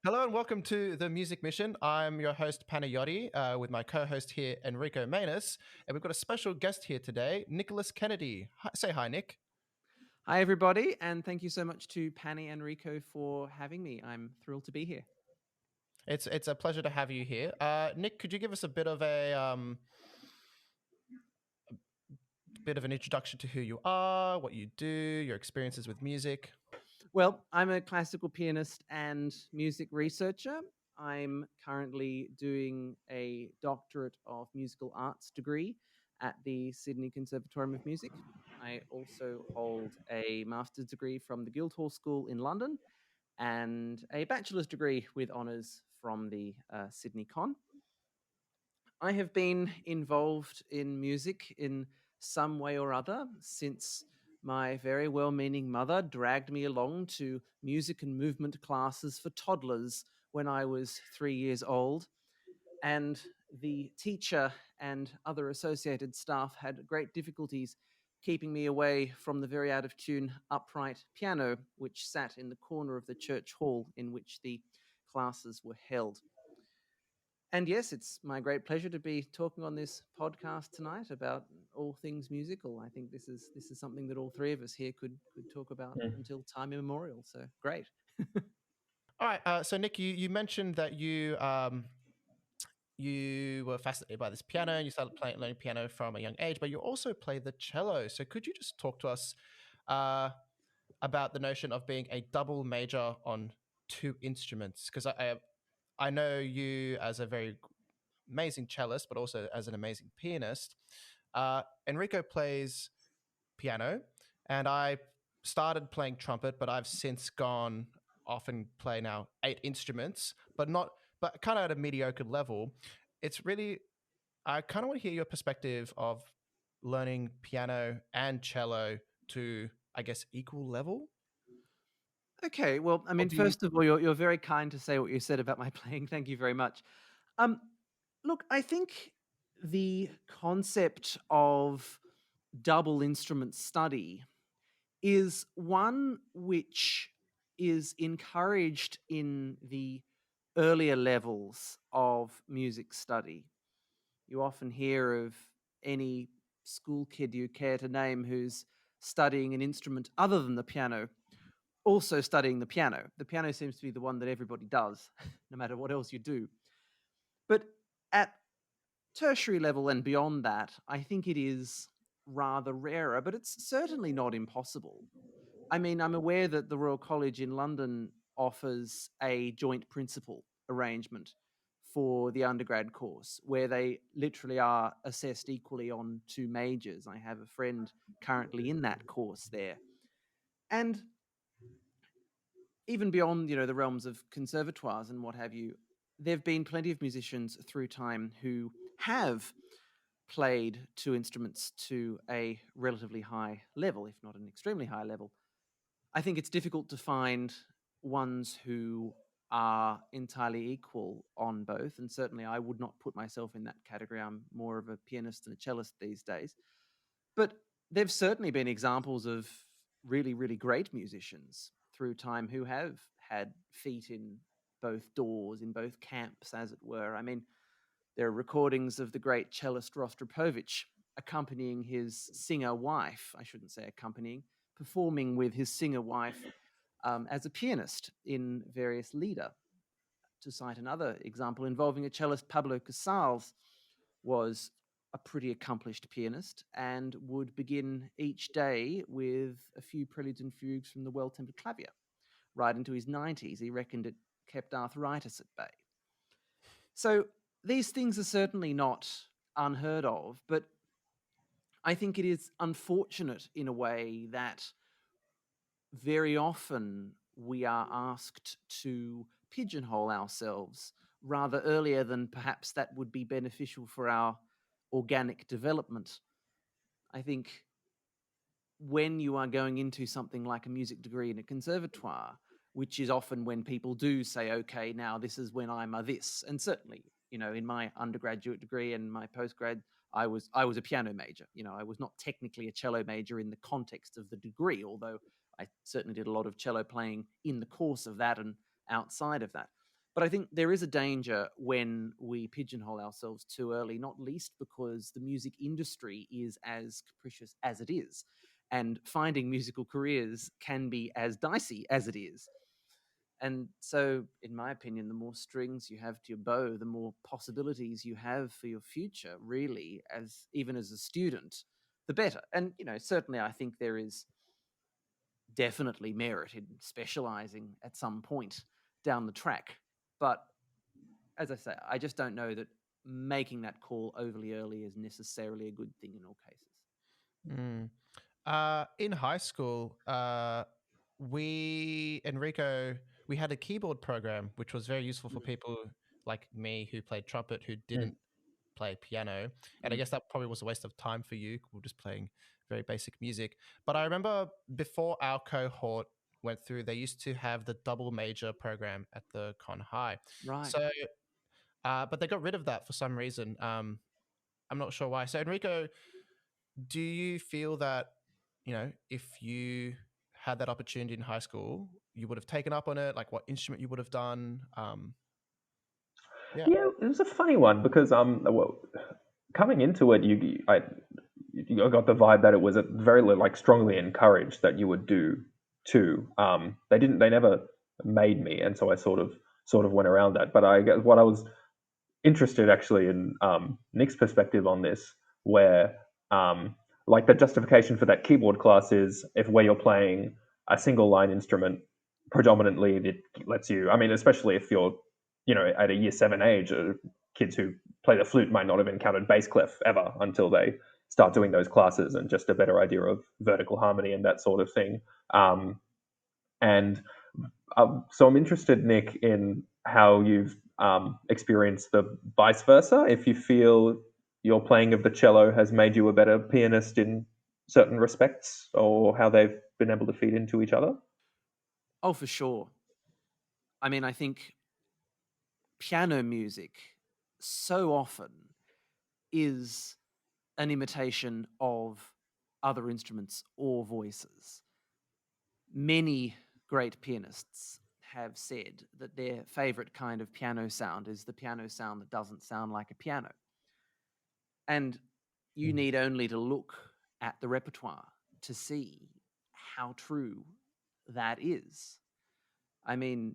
Hello and welcome to the Music Mission. I'm your host, Panagiotis, with my co-host here, Enrico Mainas. And we've got a special guest here today, Nicholas Kennedy. Say hi, Nick. Hi, everybody, and thank you so much to Panny and Rico for having me. I'm thrilled to be here. It's a pleasure to have you here. Nick, could you give us a bit of an introduction to who you are, what you do, your experiences with music? Well, I'm a classical pianist and music researcher. I'm currently doing a doctorate of musical arts degree at the Sydney Conservatorium of Music. I also hold a master's degree from the Guildhall School in London and a bachelor's degree with honours from the Sydney Con. I have been involved in music in some way or other since my very well meaning mother dragged me along to music and movement classes for toddlers when I was 3 years old. And the teacher and other associated staff had great difficulties keeping me away from the very out of tune upright piano, which sat in the corner of the church hall in which the classes were held. And yes, it's my great pleasure to be talking on this podcast tonight about all things musical. I think this is something that all three of us here could talk about until time immemorial. So great. All right. So, Nick, you mentioned that you were fascinated by this piano and you started learning piano from a young age, but you also play the cello. So, could you just talk to us uh, about the notion of being a double major on two instruments? Because I know you as a very amazing cellist, but also as an amazing pianist. Enrico plays piano, and I started playing trumpet, but I've since gone off and play now 8 instruments, but kind of at a mediocre level. It's really, I kind of want to hear your perspective of learning piano and cello to, I guess, equal level. Okay, well, I Or mean, do you? first of all, you're very kind to say what you said about my playing. Thank you very much. Um, Look, I think the concept of double instrument study is one which is encouraged in the earlier levels of music study. You often hear of any school kid you care to name who's studying an instrument other than the piano, also studying the piano. The piano seems to be the one that everybody does, no matter what else you do. But at tertiary level and beyond that, I think it is rather rarer, but it's certainly not impossible. I mean, I'm aware that the Royal College in London offers a joint principal arrangement for the undergrad course where they literally are assessed equally on two majors. I have a friend currently in that course there. And even beyond, the realms of conservatoires and what have you, there've been plenty of musicians through time who have played two instruments to a relatively high level, if not an extremely high level. I think it's difficult to find ones who are entirely equal on both, and certainly I would not put myself in that category. I'm more of a pianist and a cellist these days. But there've certainly been examples of really, really great musicians through time who have had feet in both doors, in both camps, as it were. I mean, there are recordings of the great cellist Rostropovich accompanying his singer wife, I shouldn't say accompanying, performing with his singer wife as a pianist in various lieder. To cite another example involving a cellist, Pablo Casals was a pretty accomplished pianist and would begin each day with a few preludes and fugues from the Well-Tempered Clavier. Right into his 90s, he reckoned it kept arthritis at bay. So these things are certainly not unheard of, but I think it is unfortunate in a way that very often we are asked to pigeonhole ourselves rather earlier than perhaps that would be beneficial for our organic development. I think when you are going into something like a music degree in a conservatoire, which is often when people do say, okay, now this is when I'm a this. And certainly, in my undergraduate degree and my postgrad, I was a piano major. I was not technically a cello major in the context of the degree, although I certainly did a lot of cello playing in the course of that and outside of that. But I think there is a danger when we pigeonhole ourselves too early, not least because the music industry is as capricious as it is. And finding musical careers can be as dicey as it is. And so, in my opinion, the more strings you have to your bow, the more possibilities you have for your future, really, as even as a student, the better. And, certainly I think there is definitely merit in specializing at some point down the track. But as I say, I just don't know that making that call overly early is necessarily a good thing in all cases. Mm. In high school, Enrico, we had a keyboard program which was very useful for people like me who played trumpet who didn't play piano. And I Mm. guess that probably was a waste of time for you. We are just playing very basic music. But I remember before our cohort went through, they used to have the double major program at the Con High. Right. So, but they got rid of that for some reason. I'm not sure why. So, Enrico, do you feel that, if you had that opportunity in high school, you would have taken up on it? Like what instrument you would have done? Yeah. Yeah, it was a funny one because well, coming into it, you got the vibe that it was a very like strongly encouraged that you would do too. They never made me, and so I sort of went around that. But I guess what I was interested actually in Nick's perspective on this, where like the justification for that keyboard class is if where you're playing a single line instrument predominantly, it lets you. I mean, especially if you're at a year 7 age, kids who play the flute might not have encountered bass clef ever until they start doing those classes and just a better idea of vertical harmony and that sort of thing. And so I'm interested, Nick, in how you've experienced the vice versa. If you feel your playing of the cello has made you a better pianist in certain respects, or how they've been able to feed into each other. Oh, for sure. I mean, I think piano music so often is an imitation of other instruments or voices. Many great pianists have said that their favorite kind of piano sound is the piano sound that doesn't sound like a piano. And you need only to look at the repertoire to see how true that is. I mean,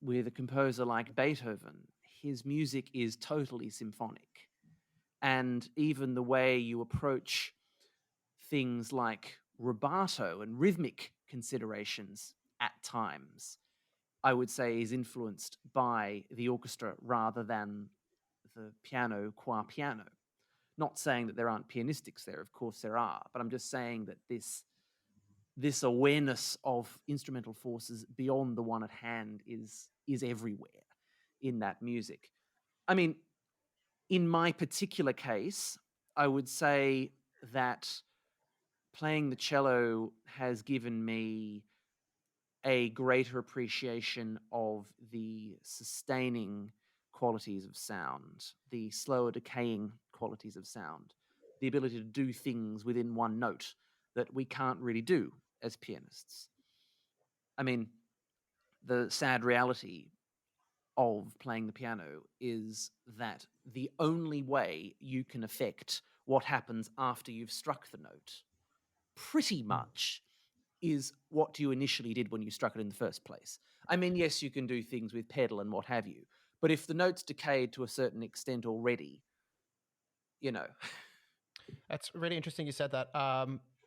with a composer like Beethoven, his music is totally symphonic. And even the way you approach things like rubato and rhythmic considerations at times, I would say, is influenced by the orchestra rather than the piano qua piano. Not saying that there aren't pianistics there, of course there are, but I'm just saying that this awareness of instrumental forces beyond the one at hand is everywhere in that music. I mean, in my particular case, I would say that playing the cello has given me a greater appreciation of the sustaining qualities of sound, the slower decaying qualities of sound, the ability to do things within one note that we can't really do as pianists. I mean, the sad reality of playing the piano is that the only way you can affect what happens after you've struck the note pretty much is what you initially did when you struck it in the first place. I mean, yes, you can do things with pedal and what have you, but if the note's decayed to a certain extent already, you know. That's really interesting you said that.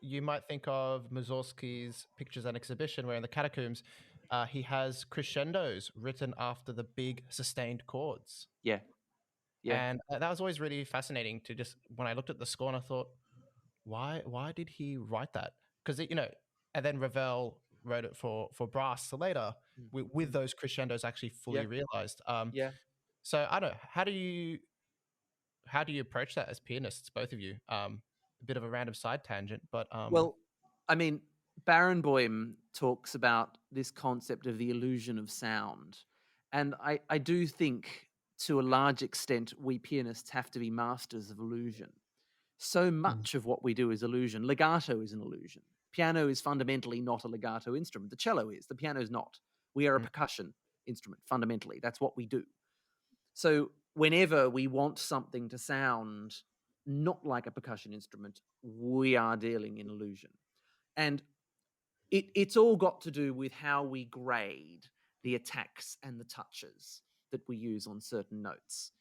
You might think of Mussorgsky's Pictures and Exhibition, where in the Catacombs, he has crescendos written after the big sustained chords. Yeah. Yeah. And that was always really fascinating to just, when I looked at the score and I thought, why did he write that? Because, and then Ravel wrote it for brass later with those crescendos actually fully realized. Yeah. So I don't know, how do you approach that as pianists, both of you? A bit of a random side tangent, but Well, I mean, Barenboim talks about this concept of the illusion of sound. And I do think, to a large extent, we pianists have to be masters of illusion. So much of what we do is illusion. Legato is an illusion. Piano is fundamentally not a legato instrument. The cello is. The piano is not. We are a percussion. instrument, fundamentally. That's what we do. So whenever we want something to sound not like a percussion instrument, we are dealing in illusion. And it's all got to do with how we grade the attacks and the touches that we use on certain notes.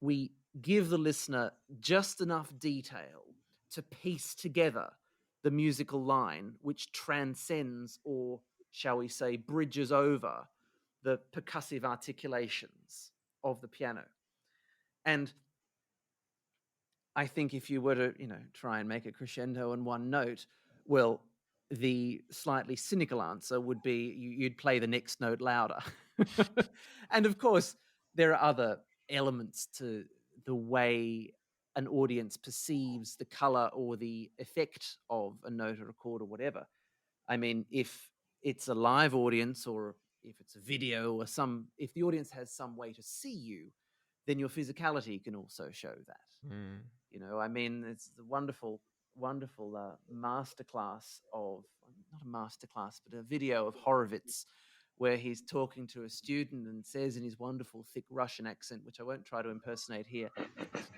We give the listener just enough detail to piece together the musical line, which transcends, or shall we say, bridges over the percussive articulations of the piano. And I think if you were to, try and make a crescendo in one note, well, the slightly cynical answer would be you'd play the next note louder. And of course, there are other elements to the way an audience perceives the color or the effect of a note or a chord or whatever. I mean, if it's a live audience or if it's a video or if the audience has some way to see you, then your physicality can also show that. I mean, it's the wonderful masterclass of, not a masterclass, but a video of Horowitz where he's talking to a student and says in his wonderful thick Russian accent, which I won't try to impersonate here,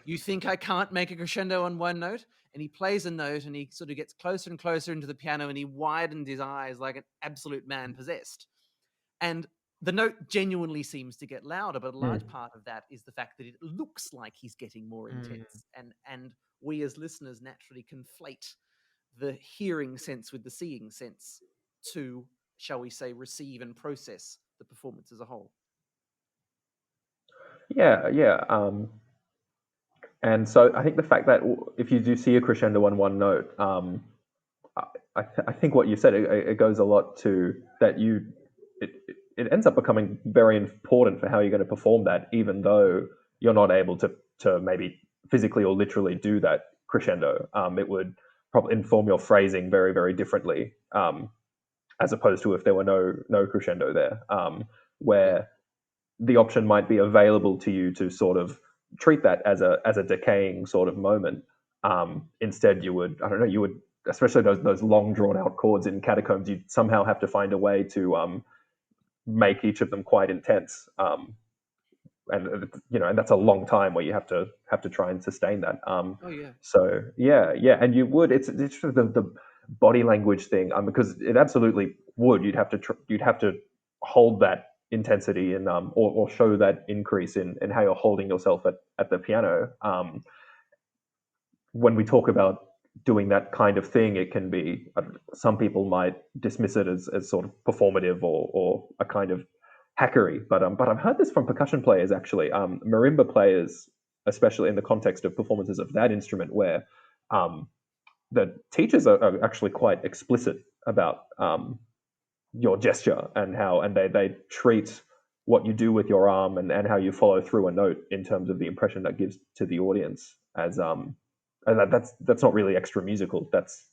"You think I can't make a crescendo on one note?" And he plays a note and he sort of gets closer and closer into the piano and he widened his eyes like an absolute man possessed. And the note genuinely seems to get louder, but a large part of that is the fact that it looks like he's getting more intense. And we as listeners naturally conflate the hearing sense with the seeing sense to, shall we say, receive and process the performance as a whole. Yeah. And so I think the fact that if you do see a crescendo on one note, I think what you said, it goes a lot to that it ends up becoming very important for how you're going to perform that, even though you're not able to maybe physically or literally do that crescendo. It would probably inform your phrasing very, very differently, as opposed to if there were no crescendo there, where the option might be available to you to sort of treat that as a decaying sort of moment. Instead, you would, especially those long drawn out chords in Catacombs, you'd somehow have to find a way to make each of them quite intense. And that's a long time where you have to try and sustain that. So yeah, and you would. It's the body language thing, because it absolutely would. You'd have to hold that intensity and or show that increase in how you're holding yourself at the piano. When we talk about doing that kind of thing, it can be, some people might dismiss it as sort of performative or a kind of hackery, but I've heard this from percussion players actually, marimba players, especially in the context of performances of that instrument, where the teachers are actually quite explicit about your gesture and they treat what you do with your arm and how you follow through a note in terms of the impression that gives to the audience as and that's not really extra musical. That's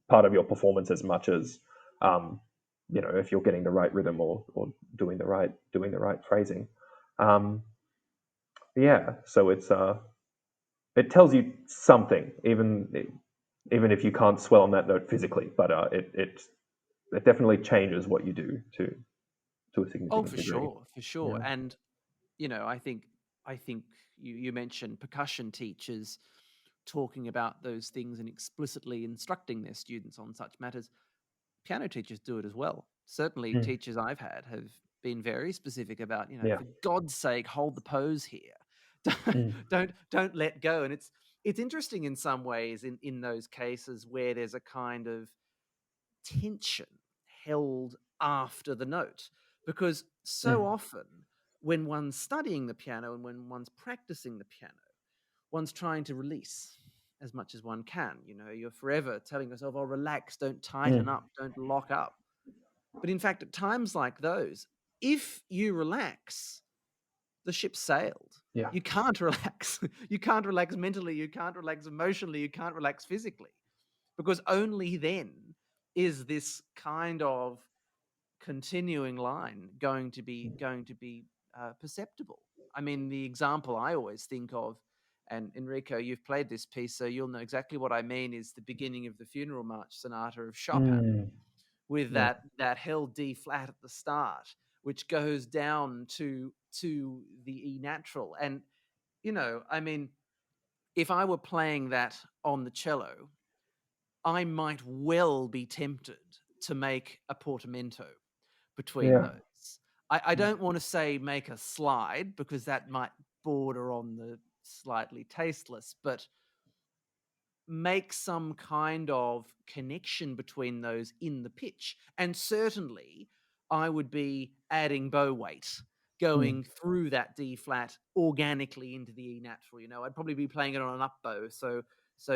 part of your performance as much as if you're getting the right rhythm or doing the right phrasing. So it tells you something, even if you can't swell on that note physically, but it definitely changes what you do to a significant degree. For sure. Yeah. And I think you mentioned percussion teachers talking about those things and explicitly instructing their students on such matters. Piano teachers do it as well. Certainly, teachers I've had have been very specific about, for God's sake, hold the pose here. Don't let go. And it's interesting in some ways in those cases where there's a kind of tension held after the note, because so often when one's studying the piano and when one's practicing the piano, one's trying to release as much as one can. You're forever telling yourself, "Oh, relax, don't tighten up, don't lock up." But in fact, at times like those, if you relax, the ship sailed. Yeah. You can't relax. You can't relax mentally. You can't relax emotionally. You can't relax physically, because only then is this kind of continuing line going to be perceptible. I mean, the example I always think of, and Enrico, you've played this piece, so you'll know exactly what I mean, is the beginning of the Funeral March Sonata of Chopin, with that held D flat at the start, which goes down to the E natural. And I mean, if I were playing that on the cello, I might well be tempted to make a portamento between Yeah. those. I don't want to say make a slide, because that might border on the slightly tasteless, but make some kind of connection between those in the pitch. And certainly I would be adding bow weight, going through that D flat organically into the E natural. I'd probably be playing it on an up bow, so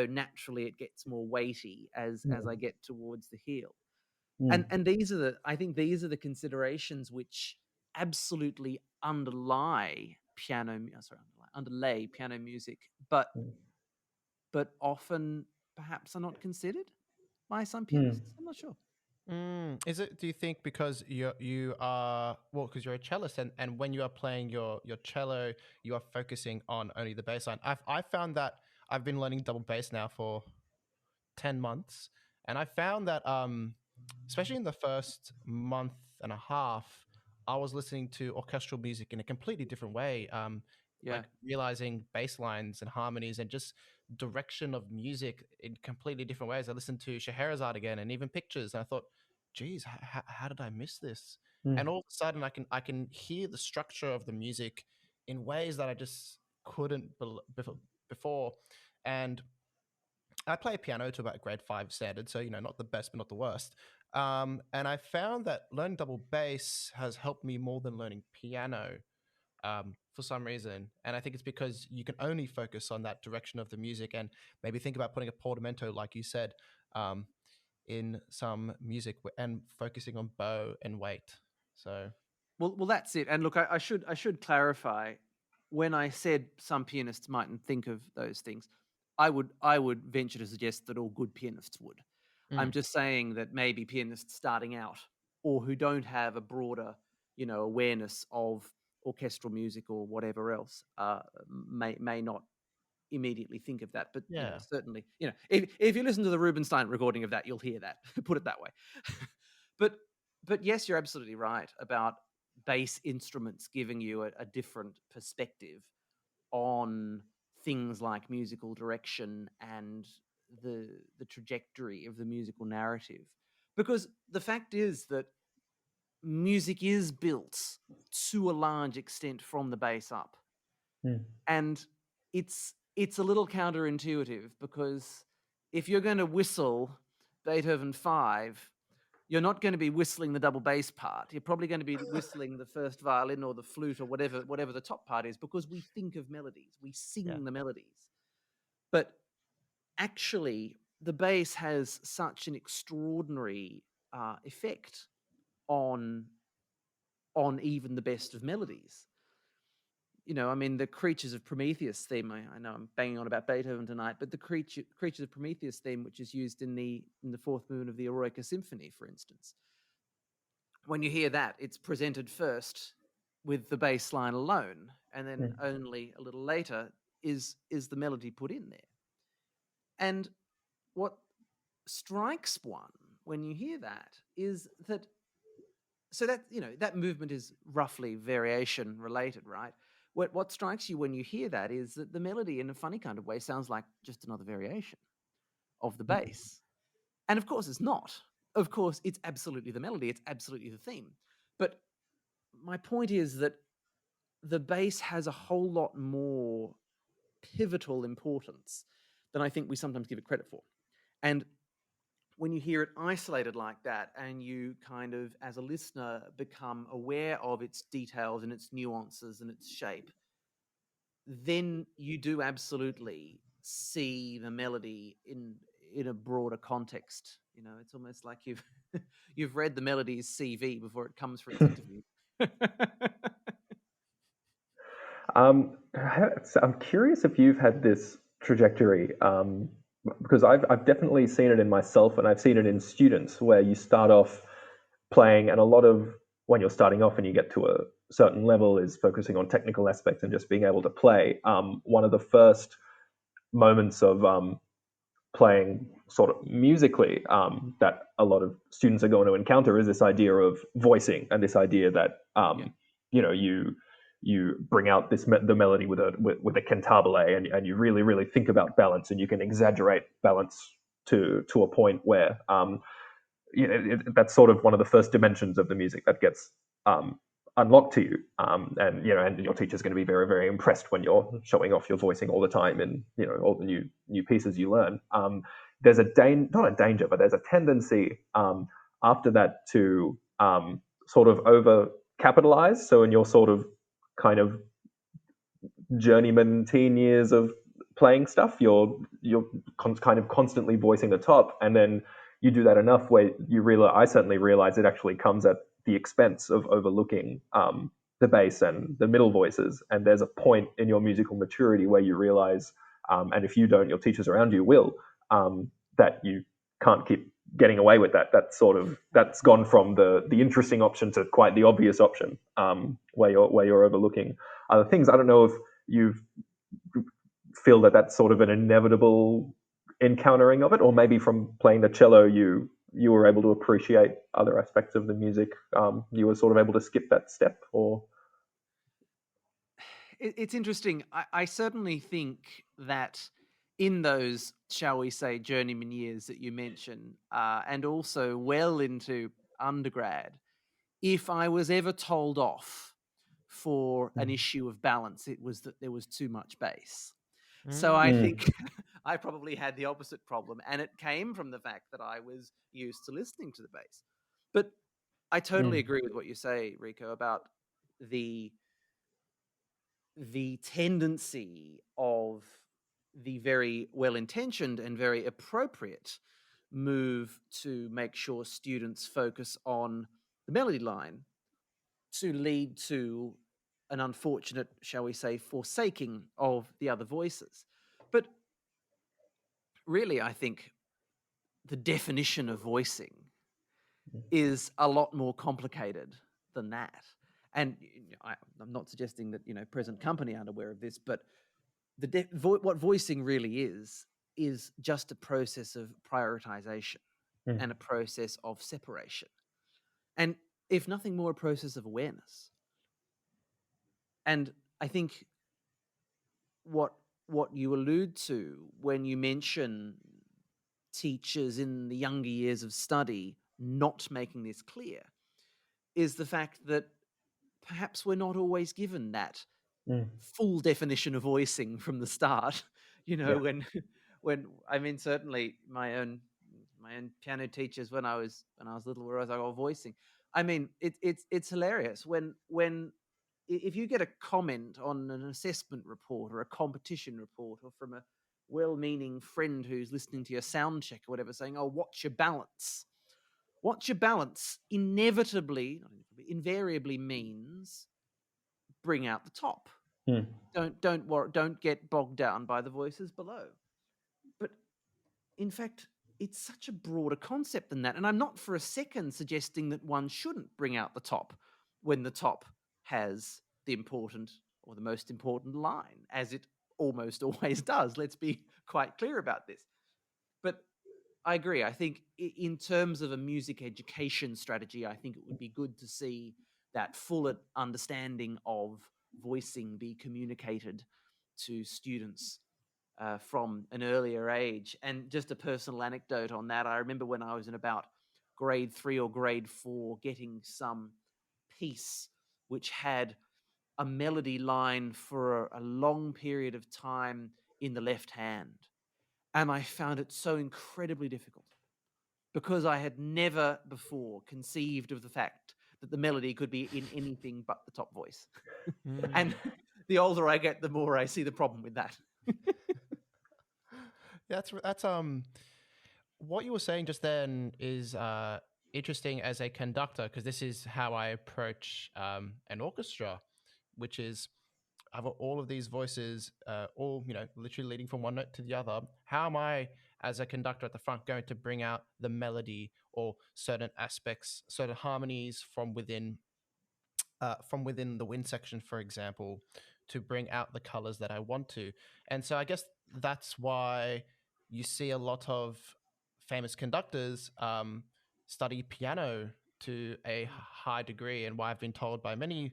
naturally it gets more weighty as I get towards the heel. And I think these are the considerations which absolutely underlay piano music, but often perhaps are not considered by some pianists. I'm not sure. Is it? Do you think because you are because you're a cellist, and when you are playing your cello, you are focusing on only the bass line. I found that I've been learning double bass now for 10 months, and I found that especially in the first month and a half, I was listening to orchestral music in a completely different way. Yeah. Like realizing bass lines and harmonies and just direction of music in completely different ways. I listened to Scheherazade again and even pictures, and I thought, geez, how did I miss this? And all of a sudden I can hear the structure of the music in ways that I just couldn't before. And I play piano to about grade 5 standard, so not the best but not the worst. And I found that learning double bass has helped me more than learning piano, for some reason. And I think it's because you can only focus on that direction of the music, and maybe think about putting a portamento, like you said, in some music, and focusing on bow and weight. So Well, that's it. And look, I should clarify. When I said some pianists mightn't think of those things, I would venture to suggest that all good pianists would. I'm just saying that maybe pianists starting out, or who don't have a broader, awareness of orchestral music or whatever else, may not immediately think of that. But yeah. certainly, if you listen to the Rubinstein recording of that, you'll hear that. Put it that way. but yes, you're absolutely right about bass instruments giving you a different perspective on things like musical direction and the trajectory of the musical narrative. Because the fact is that music is built to a large extent from the bass up. And it's a little counterintuitive, because if you're going to whistle Beethoven 5, you're not going to be whistling the double bass part. You're probably going to be whistling the first violin or the flute or whatever the top part is, because we think of melodies, we sing the melodies. But actually, the bass has such an extraordinary effect on even the best of melodies. I mean, the Creatures of Prometheus theme, I know I'm banging on about Beethoven tonight, but the Creatures of Prometheus theme, which is used in the fourth movement of the Eroica Symphony, for instance, when you hear that, it's presented first with the bass line alone, and then only a little later is the melody put in there. And what strikes one when you hear that is that, so that, that movement is roughly variation related, right? What strikes you when you hear that is that the melody, in a funny kind of way, sounds like just another variation of the bass. And of course it's not. Of course, it's absolutely the melody, it's absolutely the theme. But my point is that the bass has a whole lot more pivotal importance than I think we sometimes give it credit for. And when you hear it isolated like that, and you kind of, as a listener, become aware of its details and its nuances and its shape, then you do absolutely see the melody in a broader context. It's almost like you've read the melody's CV before it comes for its interview. So I'm curious if you've had this trajectory, because I've definitely seen it in myself, and I've seen it in students, where you start off playing, and a lot of when you're starting off and you get to a certain level is focusing on technical aspects and just being able to play. One of the first moments of playing sort of musically that a lot of students are going to encounter is this idea of voicing and this idea that you bring out the melody with a cantabile and you really think about balance and you can exaggerate balance to a point where that's sort of one of the first dimensions of the music that gets unlocked to you, and your teacher's going to be very, very impressed when you're showing off your voicing all the time and all the new pieces you learn. There's not a danger, but there's a tendency after that to sort of over capitalize. So in your sort of kind of journeyman teen years of playing stuff, you're kind of constantly voicing the top, and then you do that enough where you realize, I certainly realize, it actually comes at the expense of overlooking the bass and the middle voices. And there's a point in your musical maturity where you realize, and if you don't, your teachers around you will, that you can't keep getting away with that. That's gone from the interesting option to quite the obvious option, where you're overlooking other things. I don't know if you feel that that's sort of an inevitable encountering of it, or maybe from playing the cello you were able to appreciate other aspects of the music. You were sort of able to skip that step, or it's interesting. I certainly think that in those, shall we say, journeyman years that you mentioned, and also well into undergrad, if I was ever told off for an issue of balance, it was that there was too much bass. So I think I probably had the opposite problem, and it came from the fact that I was used to listening to the bass. But I totally agree with what you say, Rico, about the tendency of the very well-intentioned and very appropriate move to make sure students focus on the melody line to lead to an unfortunate, shall we say, forsaking of the other voices. But really, I think the definition of voicing is a lot more complicated than that. And I'm not suggesting that present company aren't aware of this, but what voicing really is just a process of prioritization and a process of separation, and if nothing more, a process of awareness. And I think what you allude to when you mention teachers in the younger years of study not making this clear is the fact that perhaps we're not always given that full definition of voicing from the start. When I mean, certainly my own piano teachers when I was little were always like, "Oh, voicing." I mean, it's hilarious when if you get a comment on an assessment report or a competition report or from a well-meaning friend who's listening to your sound check or whatever saying, "Oh, watch your balance." Watch your balance invariably means bring out the top. Don't get bogged down by the voices below. But in fact, it's such a broader concept than that. And I'm not for a second suggesting that one shouldn't bring out the top when the top has the important or the most important line, as it almost always does. Let's be quite clear about this. But I agree. I think in terms of a music education strategy, I think it would be good to see that full understanding of voicing be communicated to students from an earlier age. And just a personal anecdote on that, I remember when I was in about grade 3 or grade 4 getting some piece which had a melody line for a long period of time in the left hand. And I found it so incredibly difficult because I had never before conceived of the fact that the melody could be in anything but the top voice. And the older I get, the more I see the problem with that. That's what you were saying just then is interesting as a conductor, because this is how I approach an orchestra, which is I've got all of these voices, all literally leading from one note to the other. How am I, as a conductor at the front, going to bring out the melody or certain aspects, certain harmonies from within the wind section, for example, to bring out the colors that I want to? And so I guess that's why you see a lot of famous conductors study piano to a high degree, and why I've been told by many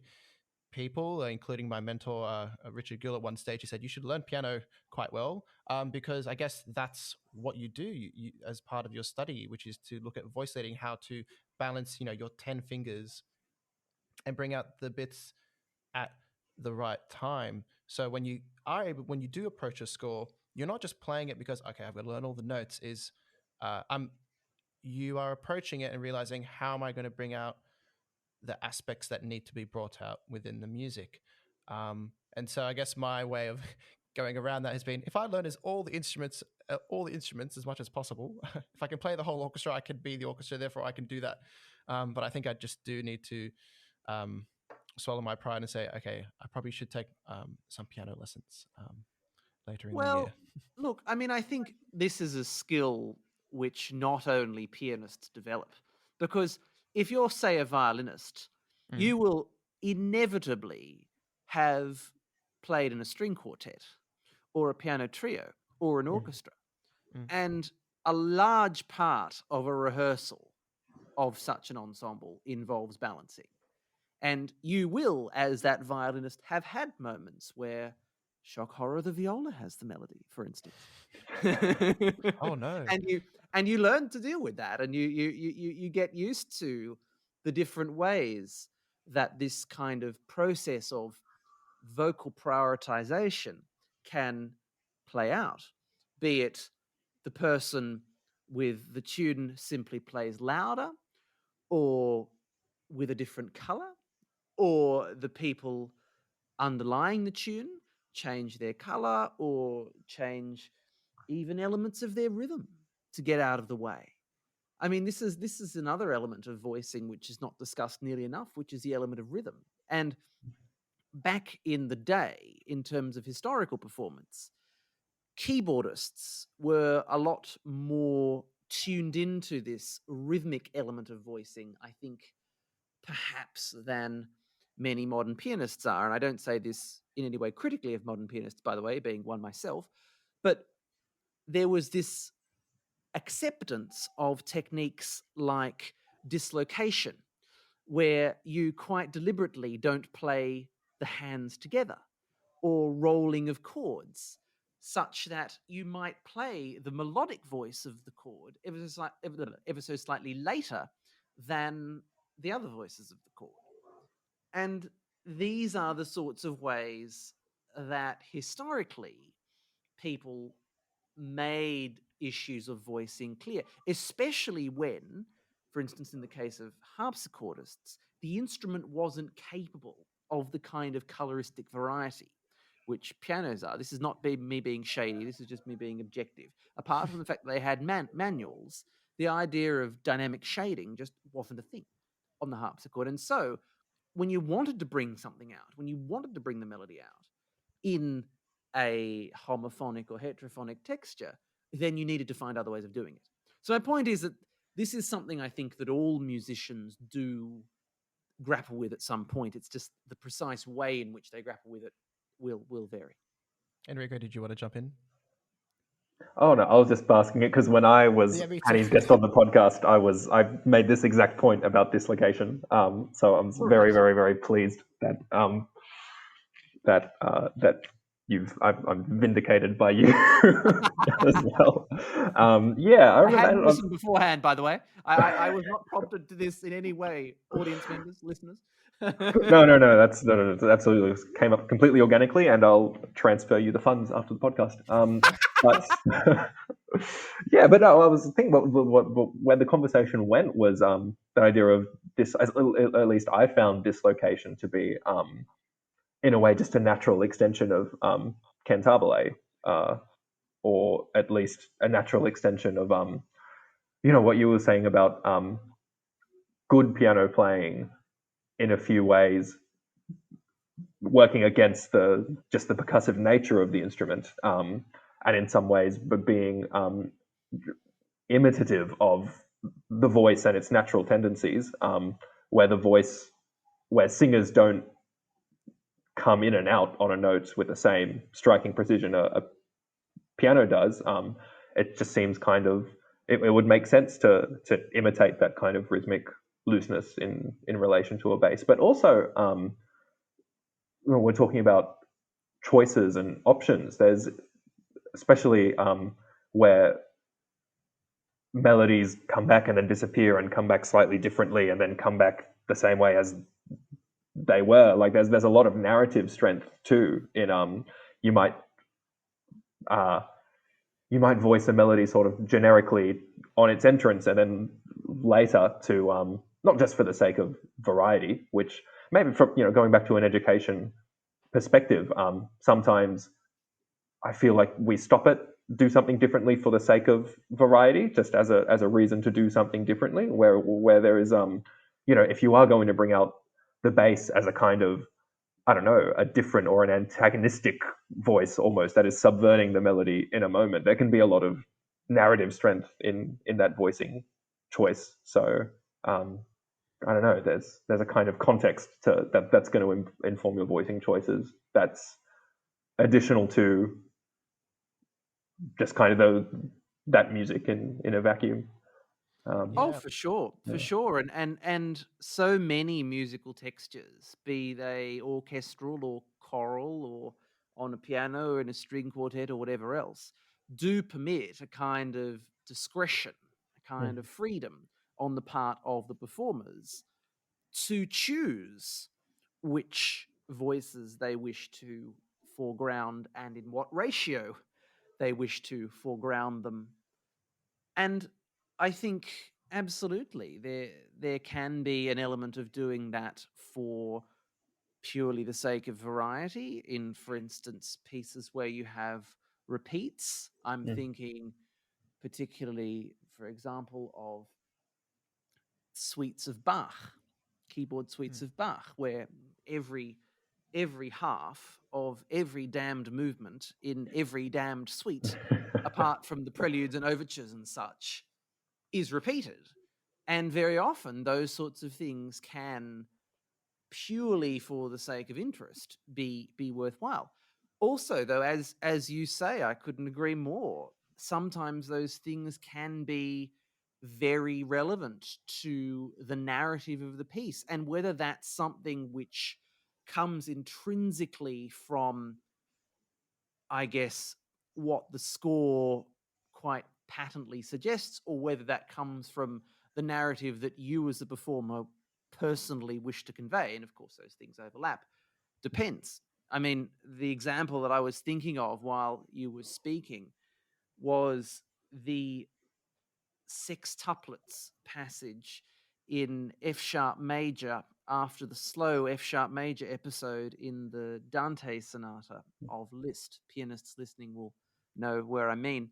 people, including my mentor Richard Gill at one stage, he said you should learn piano quite well, because I guess that's what you do as part of your study, which is to look at voice leading, how to balance your 10 fingers and bring out the bits at the right time. So when you do approach a score, you're not just playing it because, okay, I've got to learn all the notes. You are approaching it and realizing, how am I going to bring out the aspects that need to be brought out within the music? And so I guess my way of going around that has been, if I learn all the instruments as much as possible, if I can play the whole orchestra, I can be the orchestra. Therefore, I can do that. But I think I just do need to swallow my pride and say, okay, I probably should take some piano lessons later in the year. Well, look, I mean, I think this is a skill which not only pianists develop, because if you're, say, a violinist, you will inevitably have played in a string quartet or a piano trio or an orchestra. And a large part of a rehearsal of such an ensemble involves balancing. And you will, as that violinist, have had moments where, shock horror, the viola has the melody, for instance. Oh no! And you learn to deal with that, and you get used to the different ways that this kind of process of vocal prioritization can play out. Be it the person with the tune simply plays louder, or with a different color, or the people underlying the tune change their color or change even elements of their rhythm to get out of the way. I mean, this is another element of voicing which is not discussed nearly enough, which is the element of rhythm. And back in the day, in terms of historical performance, keyboardists were a lot more tuned into this rhythmic element of voicing, I think, perhaps, than many modern pianists are. And I don't say this in any way critically of modern pianists, by the way, being one myself, but there was this acceptance of techniques like dislocation, where you quite deliberately don't play the hands together, or rolling of chords, such that you might play the melodic voice of the chord ever so slightly later than the other voices of the chord. And these are the sorts of ways that historically people made issues of voicing clear, especially when, for instance, in the case of harpsichordists, the instrument wasn't capable of the kind of coloristic variety which pianos are. This is not me being shady, this is just me being objective. Apart from the fact that they had manuals, the idea of dynamic shading just wasn't a thing on the harpsichord. And so when you wanted to bring something out, when you wanted to bring the melody out in a homophonic or heterophonic texture, then you needed to find other ways of doing it. So my point is that this is something I think that all musicians do grapple with at some point. It's just the precise way in which they grapple with it will vary. Enrico, did you want to jump in? Oh no, I was just basking it because when I was Annie's guest on the podcast, I made this exact point about dislocation. So I'm very, very, very pleased that I'm vindicated by you as well. I remember. I hadn't listened beforehand, by the way. I was not prompted to this in any way, audience members, listeners. No. That's absolutely came up completely organically, and I'll transfer you the funds after the podcast. But but no, I was thinking where the conversation went was the idea of this. At least I found dislocation to be in a way just a natural extension of cantabile, or at least a natural extension of what you were saying about good piano playing in a few ways working against the percussive nature of the instrument, and in some ways but being imitative of the voice and its natural tendencies, where singers don't come in and out on a note with the same striking precision a piano does. it just seems kind of it would make sense to imitate that kind of rhythmic looseness in relation to a bass. But also, when we're talking about choices and options, there's especially where melodies come back and then disappear and come back slightly differently and then come back the same way as they were. Like there's a lot of narrative strength too in you might voice a melody sort of generically on its entrance and then later to not just for the sake of variety, which maybe from going back to an education perspective, sometimes I feel like we stop it, do something differently for the sake of variety, just as a reason to do something differently. Where there is if you are going to bring out the bass as a kind of, I don't know, a different or an antagonistic voice almost that is subverting the melody in a moment, there can be a lot of narrative strength in that voicing choice. So I don't know. There's a kind of context to that's going to inform your voicing choices. That's additional to just kind of that music in a vacuum. Oh, for sure, for sure, and so many musical textures, be they orchestral or choral or on a piano or in a string quartet or whatever else, do permit a kind of discretion, a kind of freedom on the part of the performers to choose which voices they wish to foreground and in what ratio they wish to foreground them. And I think absolutely there can be an element of doing that for purely the sake of variety in, for instance, pieces where you have repeats. I'm thinking particularly, for example, of suites of Bach, keyboard suites of Bach, where every half of every damned movement in every damned suite, apart from the preludes and overtures and such, is repeated. And very often those sorts of things can, purely for the sake of interest, be worthwhile. Also, though, as you say, I couldn't agree more. Sometimes those things can be very relevant to the narrative of the piece, and whether that's something which comes intrinsically from, I guess, what the score quite patently suggests, or whether that comes from the narrative that you as a performer personally wish to convey. And of course, those things overlap. Depends. I mean, the example that I was thinking of while you were speaking was the sextuplets passage in F sharp major after the slow F sharp major episode in the Dante Sonata of Liszt. Pianists listening will know where I mean,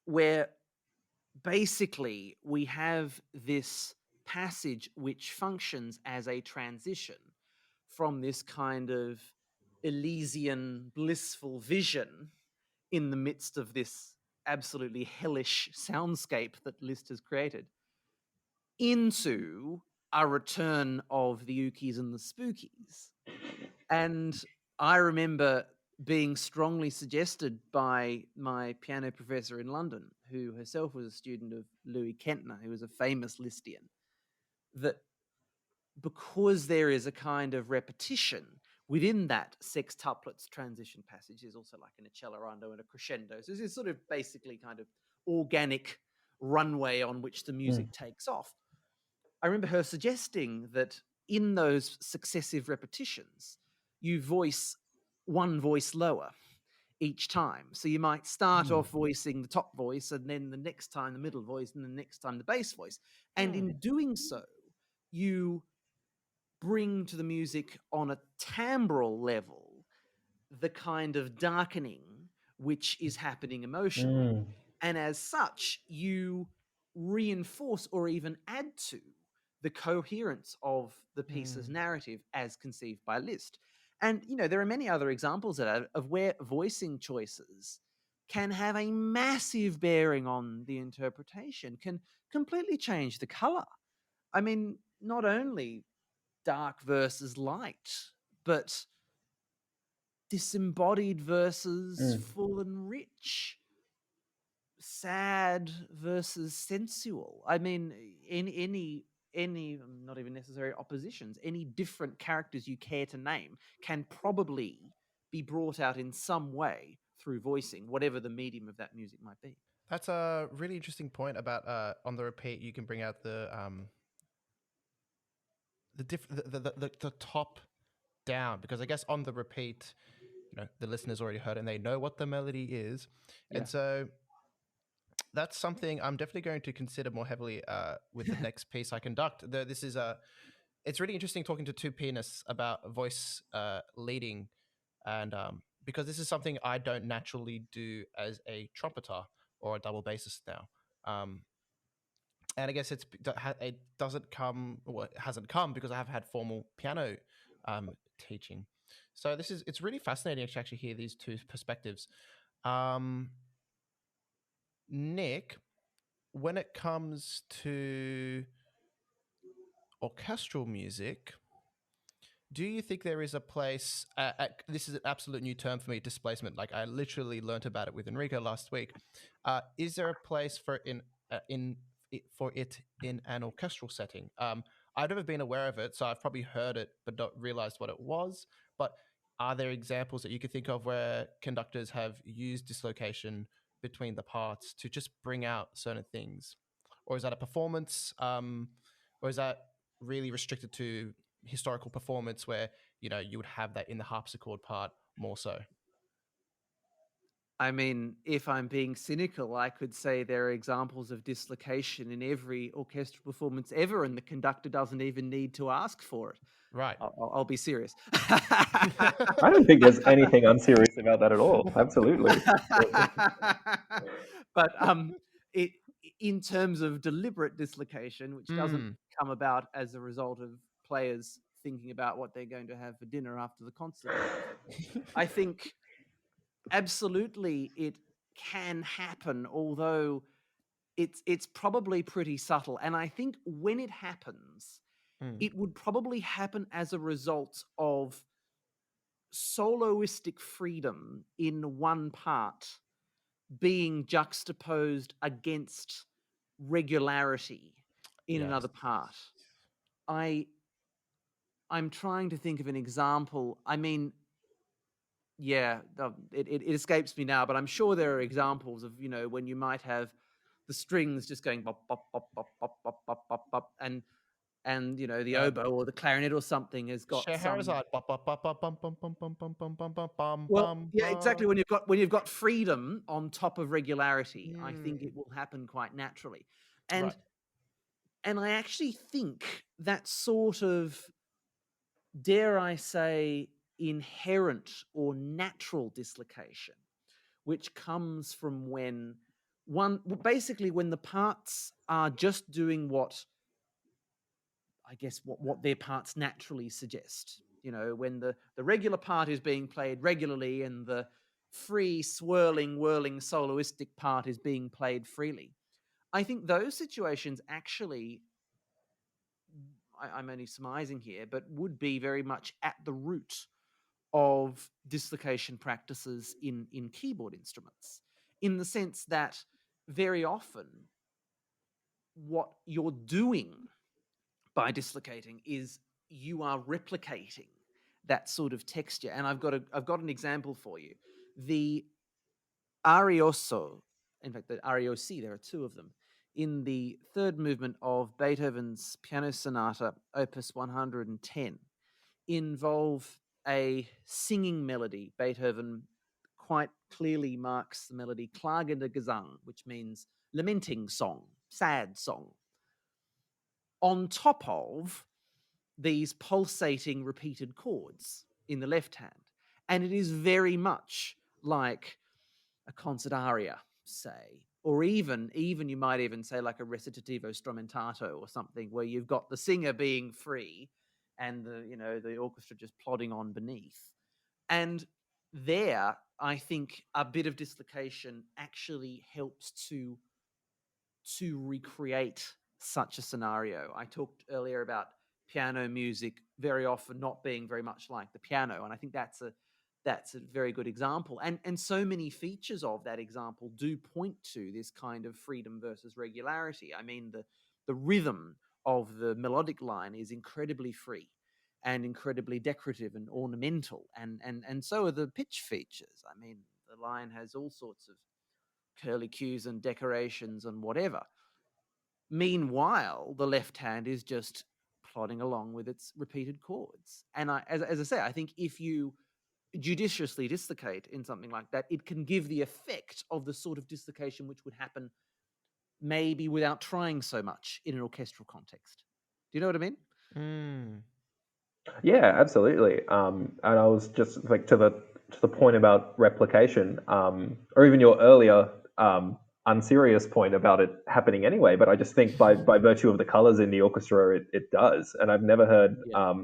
where basically we have this passage which functions as a transition from this kind of Elysian blissful vision in the midst of this absolutely hellish soundscape that Liszt has created into a return of the Ookies and the Spookies. And I remember being strongly suggested by my piano professor in London, who herself was a student of Louis Kentner, who was a famous Lisztian, that because there is a kind of repetition within that sextuplets transition passage, there's also like an accelerando and a crescendo. So this is sort of basically kind of organic runway on which the music takes off. I remember her suggesting that in those successive repetitions, you voice one voice lower each time. So you might start off voicing the top voice, and then the next time the middle voice, and the next time the bass voice. And in doing so, you bring to the music on a timbral level the kind of darkening which is happening emotionally. And as such, you reinforce or even add to the coherence of the piece's narrative as conceived by Liszt. And, there are many other examples of where voicing choices can have a massive bearing on the interpretation, can completely change the color. I mean, not only dark versus light, but disembodied versus full and rich. sad versus sensual. I mean, in any not even necessary oppositions, any different characters you care to name can probably be brought out in some way through voicing, whatever the medium of that music might be. That's a really interesting point about on the repeat. You can bring out the top down, because I guess on the repeat, the listeners already heard and they know what the melody is, Yeah. and so that's something I'm definitely going to consider more heavily with the next piece I conduct. This is it's really interesting talking to two pianists about voice leading, and because this is something I don't naturally do as a trumpeter or a double bassist now. And I guess it doesn't come, well, it hasn't come because I have had formal piano teaching. So it's really fascinating to actually hear these two perspectives. Nick, when it comes to orchestral music, do you think there is a place? This is an absolute new term for me, displacement. Like I literally learnt about it with Enrico last week. Is there a place for it in an orchestral setting? I've never been aware of it, so I've probably heard it but not realized what it was. But are there examples that you could think of where conductors have used dislocation between the parts to just bring out certain things, or is that a performance, or is that really restricted to historical performance where you would have that in the harpsichord part more so? I mean, if I'm being cynical, I could say there are examples of dislocation in every orchestral performance ever, and the conductor doesn't even need to ask for it. Right. I'll be serious. I don't think there's anything unserious about that at all. Absolutely. But it in terms of deliberate dislocation, which doesn't come about as a result of players thinking about what they're going to have for dinner after the concert, I think absolutely it can happen, although it's probably pretty subtle. And I think when it happens, it would probably happen as a result of soloistic freedom in one part being juxtaposed against regularity in Yes. another part. I'm trying to think of an example. I mean, yeah, it escapes me now, but I'm sure there are examples of, when you might have the strings just going bop, bop, bop, bop, bop, bop, bop, bop, bop, and the oboe or the clarinet or something has got some. Scheherazade. Bum, bum, bum, bum, bum, bum, bum, bum, bum, bum, bum, bum, Well, bum, yeah, exactly. bum. When you've got freedom on top of regularity, I think Mm. it will happen quite naturally. And Right. and I actually think that sort of, dare I say, inherent or natural dislocation, which comes from when basically when the parts are just doing what, I guess, what their parts naturally suggest. When the regular part is being played regularly and the free, swirling, whirling, soloistic part is being played freely. I think those situations actually, I'm only surmising here, but would be very much at the root of dislocation practices in keyboard instruments, in the sense that very often what you're doing by dislocating is you are replicating that sort of texture. And I've got an example for you. The arioso, in fact, the ariosi, there are two of them, in the third movement of Beethoven's Piano Sonata, Opus 110, involve a singing melody. Beethoven quite clearly marks the melody Klagender Gesang, which means lamenting song, sad song, on top of these pulsating repeated chords in the left hand. And it is very much like a concert aria, say, or even you might even say like a recitativo strumentato or something, where you've got the singer being free and the orchestra just plodding on beneath. And there, I think a bit of dislocation actually helps to recreate such a scenario. I talked earlier about piano music very often not being very much like the piano, and I think that's that's a very good example. And so many features of that example do point to this kind of freedom versus regularity. I mean, the rhythm of the melodic line is incredibly free and incredibly decorative and ornamental, and so are the pitch features. I mean, the line has all sorts of curlicues and decorations and whatever. Meanwhile, the left hand is just plodding along with its repeated chords. And as I say, I think if you judiciously dislocate in something like that, it can give the effect of the sort of dislocation which would happen maybe without trying so much in an orchestral context. Do you know what I mean? Mm. Yeah, absolutely. And I was just like to the point about replication, or even your earlier unserious point about it happening anyway. But I just think by virtue of the colors in the orchestra, it does. And I've never heard. Yeah.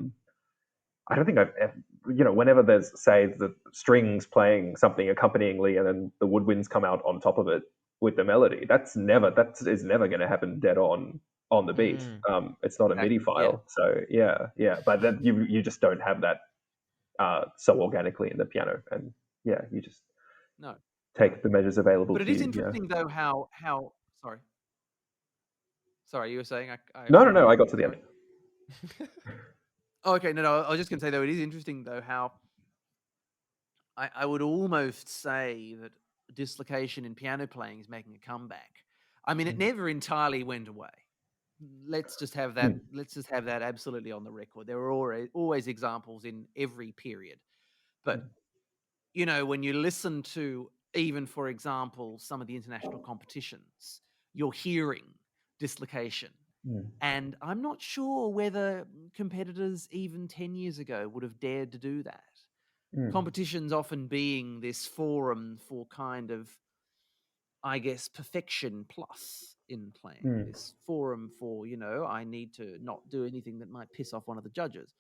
I don't think I've ever, whenever there's, say, the strings playing something accompanyingly and then the woodwinds come out on top of it with the melody, that is never going to happen dead on the beat. It's not a MIDI Exactly, yeah. file. So yeah. But then you just don't have that so organically in the piano. And yeah, you just No. take the measures available But it to is you. interesting though how sorry, you were saying I No, interrupted I you. got to the Sorry. end. Oh, okay, no, I was just going to say though, it is interesting though how I would almost say that dislocation in piano playing is making a comeback. I mean, it never entirely went away. Let's just have that. Let's just have that absolutely on the record. There are always examples in every period, but when you listen to even, for example, some of the international competitions, you're hearing dislocation. And I'm not sure whether competitors even 10 years ago would have dared to do that. Competitions often being this forum for kind of, I guess, perfection plus in playing. This forum for, I need to not do anything that might piss off one of the judges.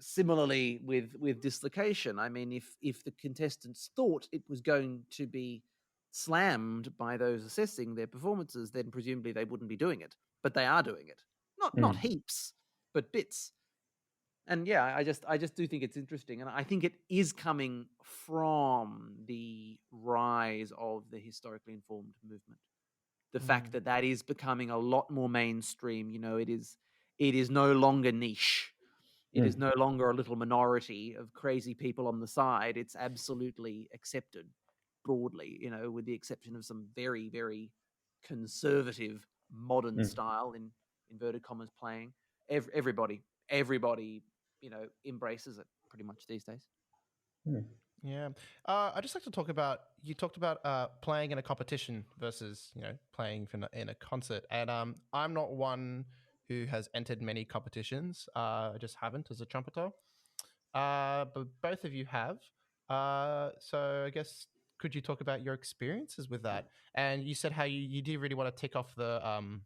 Similarly with dislocation, I mean, if the contestants thought it was going to be slammed by those assessing their performances, then presumably they wouldn't be doing it. But they are doing it. Not heaps, but bits. And yeah, I just do think it's interesting, and I think it is coming from the rise of the historically informed movement. The fact that is becoming a lot more mainstream. It is no longer niche. It is no longer a little minority of crazy people on the side. It's absolutely accepted broadly, with the exception of some very, very conservative modern style in inverted commas playing. Everybody, embraces it pretty much these days. Yeah. I'd just like to talk about, you talked about playing in a competition versus, playing in a concert. And I'm not one who has entered many competitions. I just haven't as a trumpeter. But both of you have. So I guess, could you talk about your experiences with that? And you said how you do really want to tick off the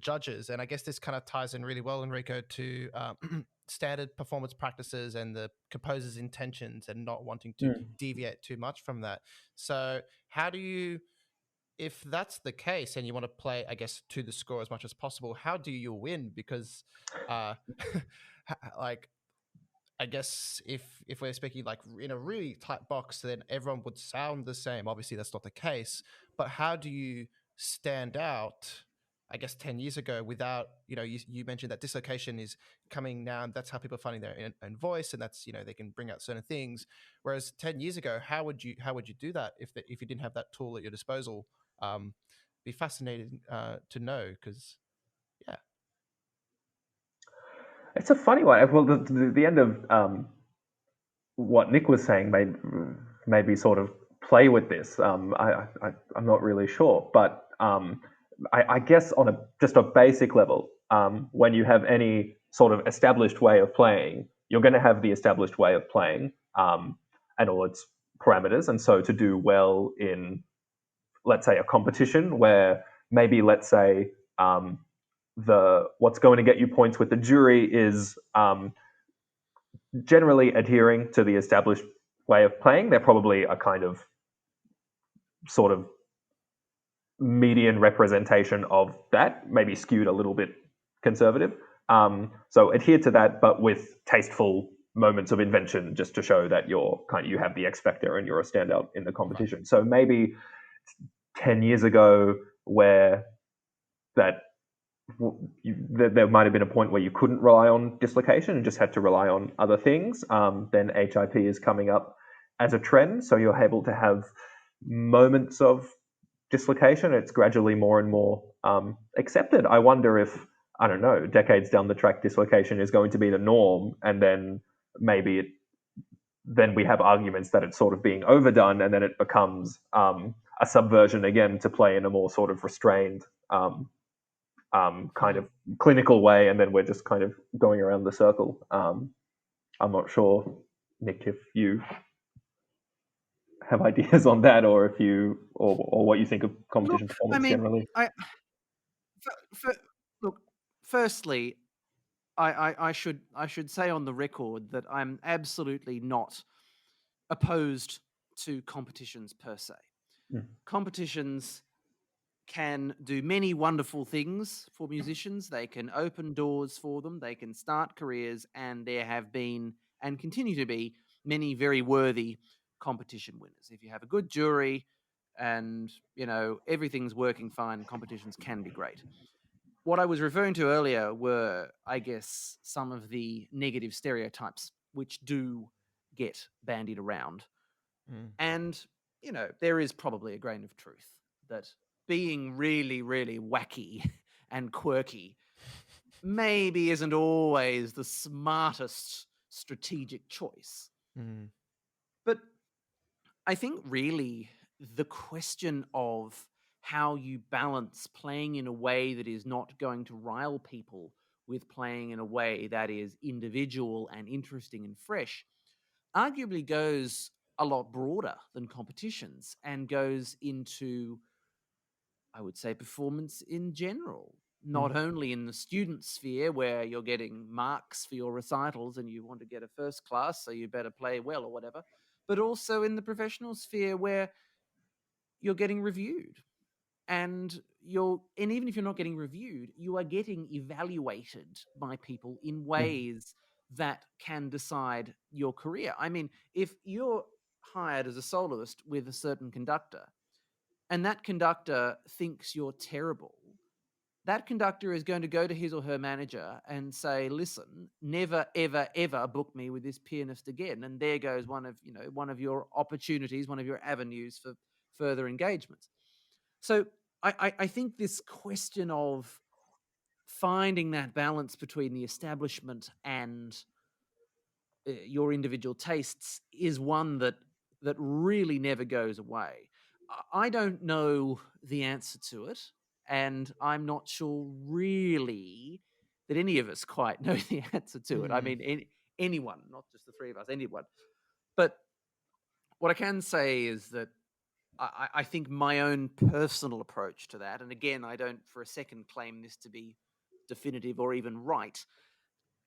judges, and I guess this kind of ties in really well, Enrico, to standard performance practices and the composer's intentions and not wanting to deviate too much from that. So how do you, if that's the case and you want to play, I guess, to the score as much as possible, how do you win? Because like, I guess if we're speaking like in a really tight box, then everyone would sound the same. Obviously, that's not the case. But how do you stand out, I guess, 10 years ago without, you mentioned that dislocation is coming now, and that's how people are finding their own voice, and that's, they can bring out certain things. Whereas 10 years ago, how would you do that if you didn't have that tool at your disposal? Be fascinating to know, because yeah. It's a funny one. Well, the end of what Nick was saying made me sort of play with this. I'm not really sure, but I guess on just a basic level, when you have any sort of established way of playing, you're going to have the established way of playing and all its parameters. And so to do well in, let's say, a competition where maybe, let's say, what's going to get you points with the jury is generally adhering to the established way of playing. They're probably a kind of sort of median representation of that, maybe skewed a little bit conservative. So adhere to that, but with tasteful moments of invention, just to show that you have the X factor and you're a standout in the competition. So maybe 10 years ago, where that there might have been a point where you couldn't rely on dislocation and just had to rely on other things. Then HIP is coming up as a trend, so you're able to have moments of dislocation. It's gradually more and more accepted. I wonder if, I don't know, decades down the track, dislocation is going to be the norm, and then maybe then we have arguments that it's sort of being overdone, and then it becomes a subversion again to play in a more sort of restrained kind of clinical way, and then we're just kind of going around the circle. I'm not sure, Nick, if you have ideas on that, or if you or what you think of competition performance generally. Look, firstly, I should say on the record that I'm absolutely not opposed to competitions per se. Competitions can do many wonderful things for musicians. They can open doors for them. They can start careers, and there have been and continue to be many very worthy competition winners. If you have a good jury and, everything's working fine, competitions can be great. What I was referring to earlier were, I guess, some of the negative stereotypes which do get bandied around. And, there is probably a grain of truth that being really, really wacky and quirky maybe isn't always the smartest strategic choice. But I think really the question of how you balance playing in a way that is not going to rile people with playing in a way that is individual and interesting and fresh arguably goes a lot broader than competitions and goes into, I would say, performance in general, not only in the student sphere where you're getting marks for your recitals and you want to get a first class, so you better play well or whatever, but also in the professional sphere where you're getting reviewed. And even if you're not getting reviewed, you are getting evaluated by people in ways that can decide your career. I mean, if you're hired as a soloist with a certain conductor and that conductor thinks you're terrible, that conductor is going to go to his or her manager and say, listen, never, ever, ever book me with this pianist again. And there goes one of your opportunities, one of your avenues for further engagements. So I think this question of finding that balance between the establishment and your individual tastes is one that really never goes away. I don't know the answer to it, and I'm not sure really that any of us quite know the answer to it. I mean, anyone, not just the three of us, anyone. But what I can say is that I think my own personal approach to that, and again, I don't for a second claim this to be definitive or even right,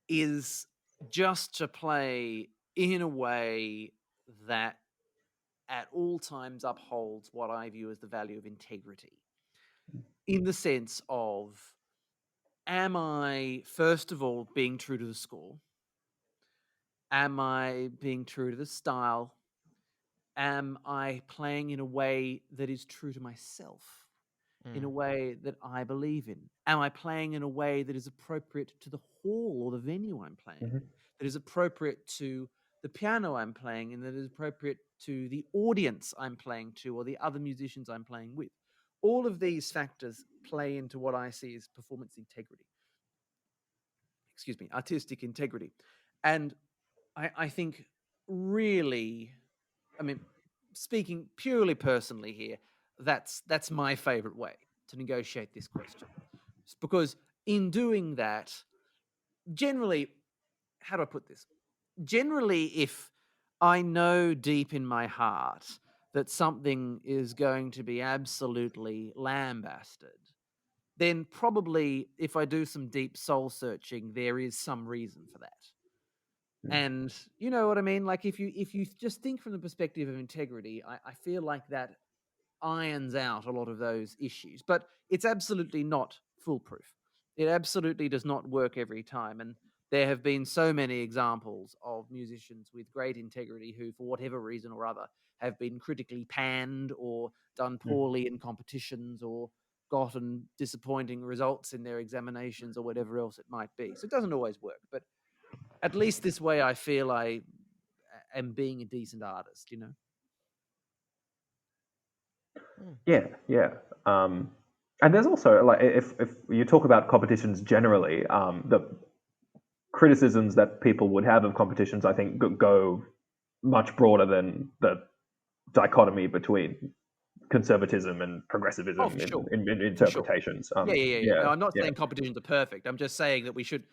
is just to play in a way that at all times upholds what I view as the value of integrity. In the sense of, am I, first of all, being true to the score? Am I being true to the style? Am I playing in a way that is true to myself? In a way that I believe in? Am I playing in a way that is appropriate to the hall or the venue I'm playing in? That is appropriate to the piano I'm playing in, that is appropriate to the audience I'm playing to or the other musicians I'm playing with? All of these factors play into what I see as performance integrity. Artistic integrity. And I think really, I mean, speaking purely personally here, that's my favorite way to negotiate this question. It's because in doing that, generally, how do I put this? Generally, if I know deep in my heart that something is going to be absolutely lambasted, then probably if I do some deep soul searching, there is some reason for that. And you know what I mean? Like if you just think from the perspective of integrity, I feel like that irons out a lot of those issues. But it's absolutely not foolproof. It absolutely does not work every time. And there have been so many examples of musicians with great integrity who, for whatever reason or other, have been critically panned or done poorly in competitions or gotten disappointing results in their examinations or whatever else it might be. So it doesn't always work. But at least this way, I feel I am being a decent artist, Yeah. And there's also, like, if you talk about competitions generally, the criticisms that people would have of competitions, I think, go much broader than the dichotomy between conservatism and progressivism Oh, for sure. in For sure. interpretations. Yeah. No, I'm not saying competitions are perfect. I'm just saying that we should,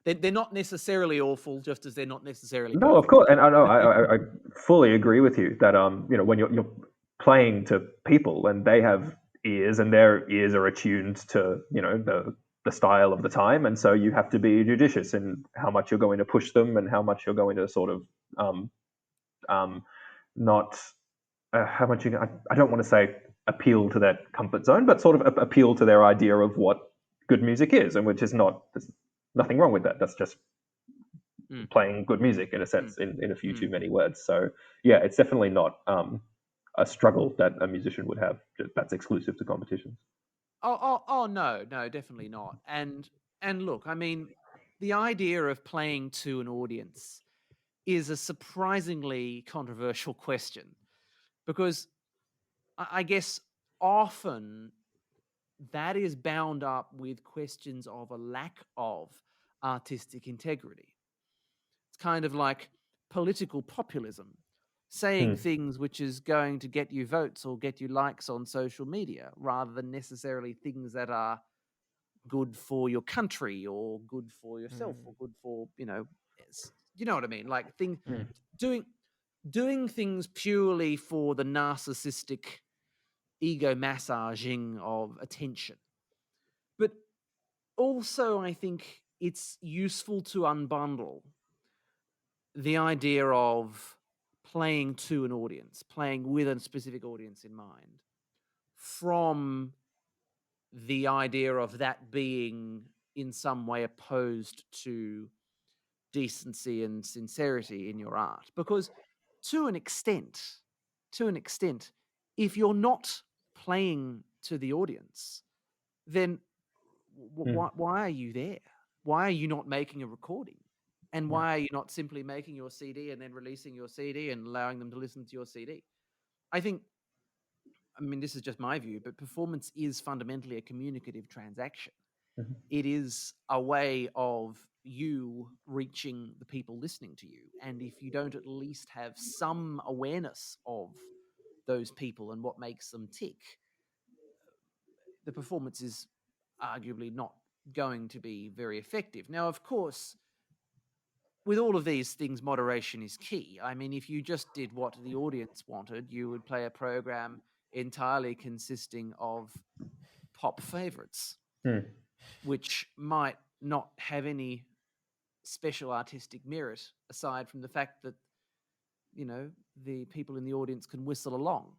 they're not necessarily awful, just as they're not necessarily No, of perfect. course, and I know I fully agree with you that when you're playing to people and they have ears and their ears are attuned to the style of the time, and so you have to be judicious in how much you're going to push them and how much you're going to sort of not how much I don't want to say appeal to their comfort zone, but sort of appeal to their idea of what good music is, and which is not, there's nothing wrong with that. That's just playing good music in a sense, in a few too many words. So yeah, it's definitely not a struggle that a musician would have that's exclusive to competitions. Oh no, definitely not. And look, I mean, the idea of playing to an audience is a surprisingly controversial question because I guess often that is bound up with questions of a lack of artistic integrity. It's kind of like political populism, saying things which is going to get you votes or get you likes on social media rather than necessarily things that are good for your country or good for yourself or good for, you know what I mean? Like doing things purely for the narcissistic ego massaging of attention. But also, I think it's useful to unbundle the idea of playing to an audience, playing with a specific audience in mind, from the idea of that being in some way opposed to decency and sincerity in your art. Because to an extent, if you're not playing to the audience, then why are you there? Why are you not making a recording? And why are you not simply making your CD and then releasing your CD and allowing them to listen to your CD? I mean, this is just my view, but performance is fundamentally a communicative transaction. It is a way of you reaching the people listening to you. And if you don't at least have some awareness of those people and what makes them tick, the performance is arguably not going to be very effective. Now, of course, with all of these things, moderation is key. I mean, if you just did what the audience wanted, you would play a program entirely consisting of pop favorites, which might not have any special artistic merit aside from the fact that, the people in the audience can whistle along.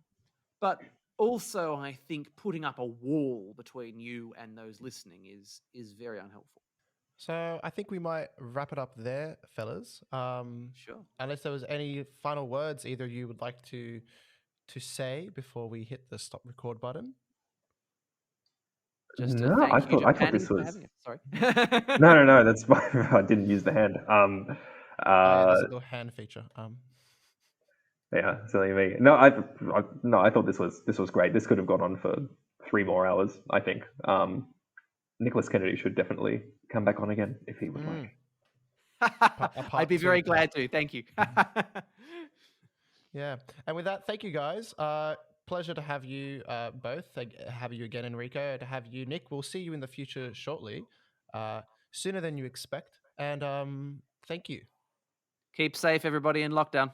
But also, I think putting up a wall between you and those listening is very unhelpful. So I think we might wrap it up there, fellas. Sure. Unless there was any final words either you would like to say before we hit the stop record button. Just No, thank I you thought to this Panny for was. having us. Sorry. No, that's fine. I didn't use the hand. There's a little hand feature. Yeah, silly me. No, I thought this was great. This could have gone on for 3 more hours, I think. Nicholas Kennedy should definitely come back on again if he would like. I'd be very glad to. Thank you. Yeah. And with that, thank you guys. Pleasure to have you both. Have you again, Enrico. To have you, Nick. We'll see you in the future shortly, sooner than you expect. And thank you. Keep safe, everybody, in lockdown.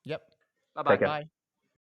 Yep. Bye-bye. Take care. Bye.